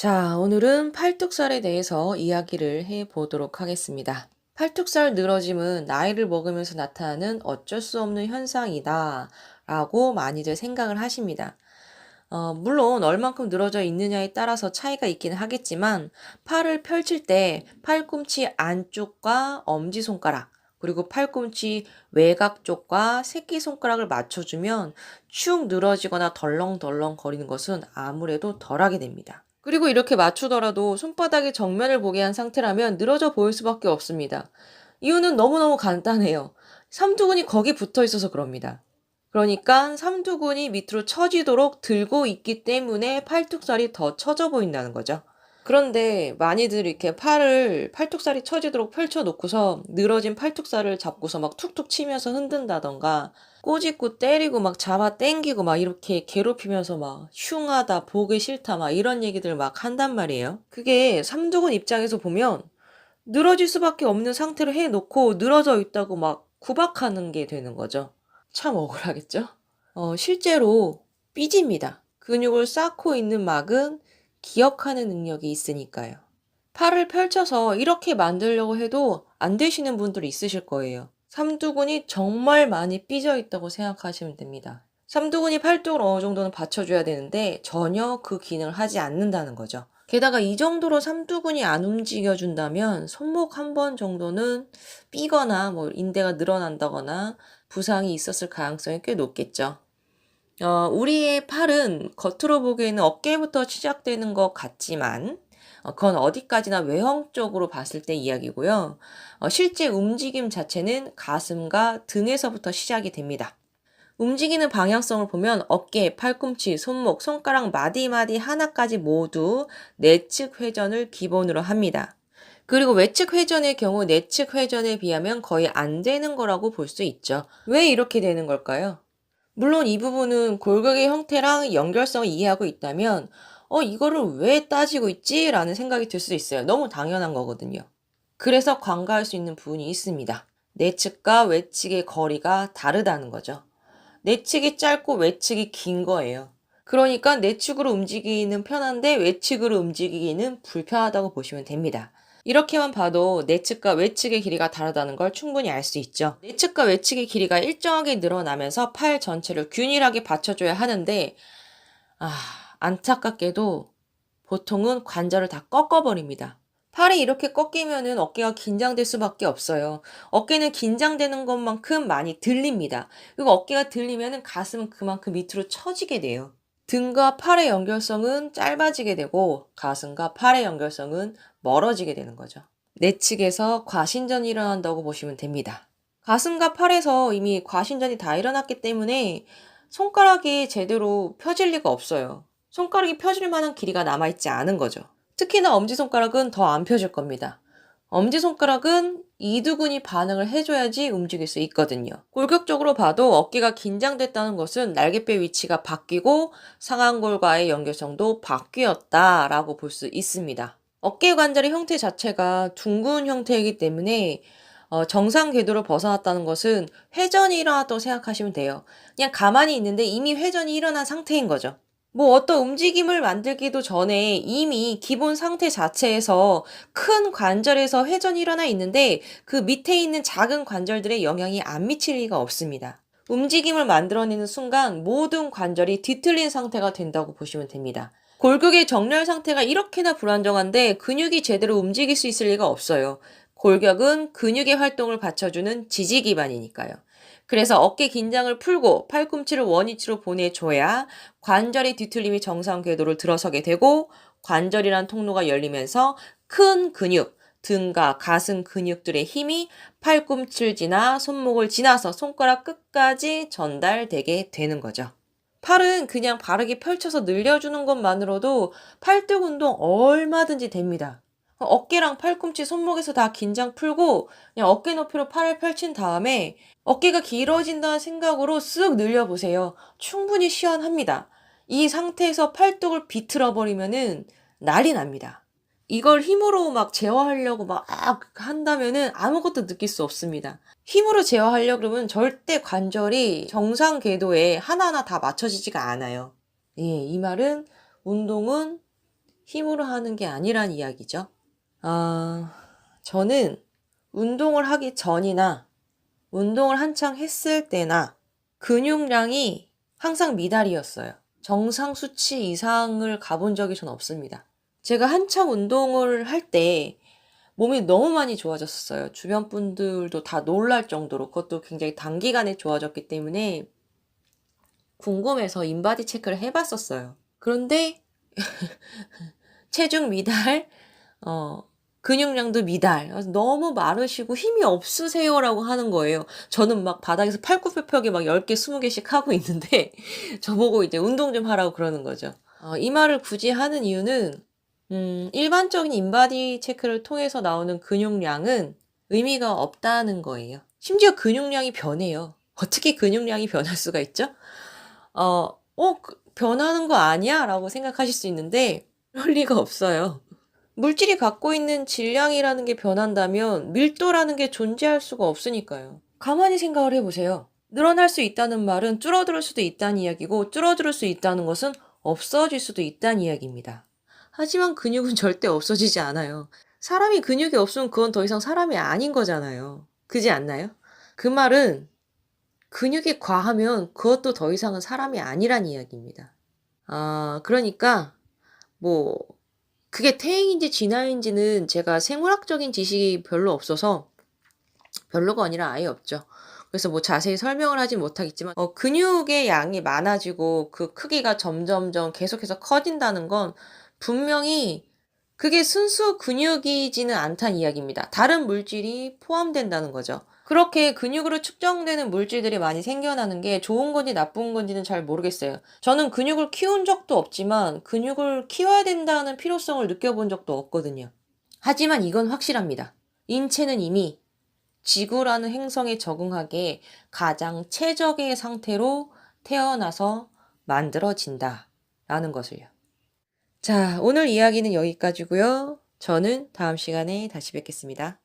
자, 오늘은 팔뚝살에 대해서 이야기를 해 보도록 하겠습니다. 팔뚝살 늘어짐은 나이를 먹으면서 나타나는 어쩔 수 없는 현상이다 라고 많이들 생각을 하십니다. 물론 얼만큼 늘어져 있느냐에 따라서 차이가 있기는 하겠지만 팔을 펼칠 때 팔꿈치 안쪽과 엄지손가락 그리고 팔꿈치 외곽 쪽과 새끼손가락을 맞춰주면 축 늘어지거나 덜렁덜렁 거리는 것은 아무래도 덜하게 됩니다. 그리고 이렇게 맞추더라도 손바닥의 정면을 보게 한 상태라면 늘어져 보일 수밖에 없습니다. 이유는 너무너무 간단해요. 삼두근이 거기 붙어 있어서 그럽니다. 그러니까 삼두근이 밑으로 처지도록 들고 있기 때문에 팔뚝살이 더 처져 보인다는 거죠. 그런데 많이들 이렇게 팔뚝살이 처지도록 펼쳐 놓고서 늘어진 팔뚝살을 잡고서 막 툭툭 치면서 흔든다던가 꼬집고 때리고 막 잡아 당기고 막 이렇게 괴롭히면서 막 흉하다, 보기 싫다 막 이런 얘기들 막 한단 말이에요. 그게 삼두근 입장에서 보면 늘어질 수밖에 없는 상태로 해놓고 늘어져 있다고 막 구박하는 게 되는 거죠. 참 억울하겠죠? 실제로 삐집니다. 근육을 쌓고 있는 막은 기억하는 능력이 있으니까요. 팔을 펼쳐서 이렇게 만들려고 해도 안 되시는 분들이 있으실 거예요. 삼두근이 정말 많이 삐져 있다고 생각하시면 됩니다. 삼두근이 팔뚝을 어느 정도는 받쳐줘야 되는데 전혀 그 기능을 하지 않는다는 거죠. 게다가 이 정도로 삼두근이 안 움직여준다면 손목 한 번 정도는 삐거나 뭐 인대가 늘어난다거나 부상이 있었을 가능성이 꽤 높겠죠. 우리의 팔은 겉으로 보기에는 어깨부터 시작되는 것 같지만 그건 어디까지나 외형적으로 봤을 때 이야기고요. 실제 움직임 자체는 가슴과 등에서부터 시작이 됩니다. 움직이는 방향성을 보면 어깨, 팔꿈치, 손목, 손가락 마디마디 하나까지 모두 내측 회전을 기본으로 합니다. 그리고 외측 회전의 경우 내측 회전에 비하면 거의 안 되는 거라고 볼 수 있죠. 왜 이렇게 되는 걸까요? 물론 이 부분은 골격의 형태랑 연결성을 이해하고 있다면 이거를 왜 따지고 있지? 라는 생각이 들 수도 있어요. 너무 당연한 거거든요. 그래서 관가할 수 있는 부분이 있습니다. 내측과 외측의 거리가 다르다는 거죠. 내측이 짧고 외측이 긴 거예요. 그러니까 내측으로 움직이기는 편한데 외측으로 움직이기는 불편하다고 보시면 됩니다. 이렇게만 봐도 내측과 외측의 길이가 다르다는 걸 충분히 알 수 있죠. 내측과 외측의 길이가 일정하게 늘어나면서 팔 전체를 균일하게 받쳐줘야 하는데 안타깝게도 보통은 관절을 다 꺾어버립니다. 팔이 이렇게 꺾이면은 어깨가 긴장될 수밖에 없어요. 어깨는 긴장되는 것만큼 많이 들립니다. 그리고 어깨가 들리면은 가슴은 그만큼 밑으로 처지게 돼요. 등과 팔의 연결성은 짧아지게 되고 가슴과 팔의 연결성은 멀어지게 되는 거죠. 내측에서 과신전이 일어난다고 보시면 됩니다. 가슴과 팔에서 이미 과신전이 다 일어났기 때문에 손가락이 제대로 펴질 리가 없어요. 손가락이 펴질 만한 길이가 남아있지 않은 거죠. 특히나 엄지손가락은 더 안 펴질 겁니다. 엄지손가락은 이두근이 반응을 해줘야지 움직일 수 있거든요. 골격적으로 봐도 어깨가 긴장됐다는 것은 날개뼈 위치가 바뀌고 상완골과의 연결성도 바뀌었다라고 볼 수 있습니다. 어깨 관절의 형태 자체가 둥근 형태이기 때문에 정상 궤도를 벗어났다는 것은 회전이 일어났다고 생각하시면 돼요. 그냥 가만히 있는데 이미 회전이 일어난 상태인 거죠. 뭐 어떤 움직임을 만들기도 전에 이미 기본 상태 자체에서 큰 관절에서 회전이 일어나 있는데 그 밑에 있는 작은 관절들의 영향이 안 미칠 리가 없습니다. 움직임을 만들어내는 순간 모든 관절이 뒤틀린 상태가 된다고 보시면 됩니다. 골격의 정렬 상태가 이렇게나 불안정한데 근육이 제대로 움직일 수 있을 리가 없어요. 골격은 근육의 활동을 받쳐주는 지지 기반이니까요. 그래서 어깨 긴장을 풀고 팔꿈치를 원위치로 보내줘야 관절의 뒤틀림이 정상 궤도를 들어서게 되고 관절이란 통로가 열리면서 큰 근육, 등과 가슴 근육들의 힘이 팔꿈치를 지나 손목을 지나서 손가락 끝까지 전달되게 되는 거죠. 팔은 그냥 바르게 펼쳐서 늘려주는 것만으로도 팔뚝 운동 얼마든지 됩니다. 어깨랑 팔꿈치, 손목에서 다 긴장 풀고 그냥 어깨 높이로 팔을 펼친 다음에 어깨가 길어진다는 생각으로 쓱 늘려보세요. 충분히 시원합니다. 이 상태에서 팔뚝을 비틀어 버리면은 난리 납니다. 이걸 힘으로 막 제어하려고 막 한다면은 아무것도 느낄 수 없습니다. 힘으로 제어하려고 그러면 절대 관절이 정상 궤도에 하나하나 다 맞춰지지가 않아요. 예, 이 말은 운동은 힘으로 하는 게 아니란 이야기죠. 저는 운동을 하기 전이나 운동을 한창 했을 때나 근육량이 항상 미달이었어요. 정상 수치 이상을 가본 적이 전 없습니다. 제가 한창 운동을 할 때 몸이 너무 많이 좋아졌었어요. 주변 분들도 다 놀랄 정도로. 그것도 굉장히 단기간에 좋아졌기 때문에 궁금해서 인바디 체크를 해봤었어요. 그런데 체중 미달, 근육량도 미달. 그래서 너무 마르시고 힘이 없으세요라고 하는 거예요. 저는 막 바닥에서 팔굽혀펴기 막 10개, 20개씩 하고 있는데 저보고 이제 운동 좀 하라고 그러는 거죠. 이 말을 굳이 하는 이유는 일반적인 인바디 체크를 통해서 나오는 근육량은 의미가 없다는 거예요. 심지어 근육량이 변해요. 어떻게 근육량이 변할 수가 있죠? 변하는 거 아니야? 라고 생각하실 수 있는데 그럴 리가 없어요. 물질이 갖고 있는 질량이라는 게 변한다면 밀도라는 게 존재할 수가 없으니까요. 가만히 생각을 해보세요. 늘어날 수 있다는 말은 줄어들 수도 있다는 이야기고 줄어들 수 있다는 것은 없어질 수도 있다는 이야기입니다. 하지만 근육은 절대 없어지지 않아요. 사람이 근육이 없으면 그건 더 이상 사람이 아닌 거잖아요. 그지 않나요? 그 말은 근육이 과하면 그것도 더 이상은 사람이 아니란 이야기입니다. 그러니까 뭐 그게 퇴행인지 진화인지는 제가 생물학적인 지식이 별로 없어서 별로가 아니라 아예 없죠. 그래서 뭐 자세히 설명을 하진 못하겠지만 근육의 양이 많아지고 그 크기가 점점점 계속해서 커진다는 건 분명히 그게 순수 근육이지는 않다는 이야기입니다. 다른 물질이 포함된다는 거죠. 그렇게 근육으로 측정되는 물질들이 많이 생겨나는 게 좋은 건지 나쁜 건지는 잘 모르겠어요. 저는 근육을 키운 적도 없지만 근육을 키워야 된다는 필요성을 느껴본 적도 없거든요. 하지만 이건 확실합니다. 인체는 이미 지구라는 행성에 적응하기에 가장 최적의 상태로 태어나서 만들어진다. 라는 것을요. 자, 오늘 이야기는 여기까지고요. 저는 다음 시간에 다시 뵙겠습니다.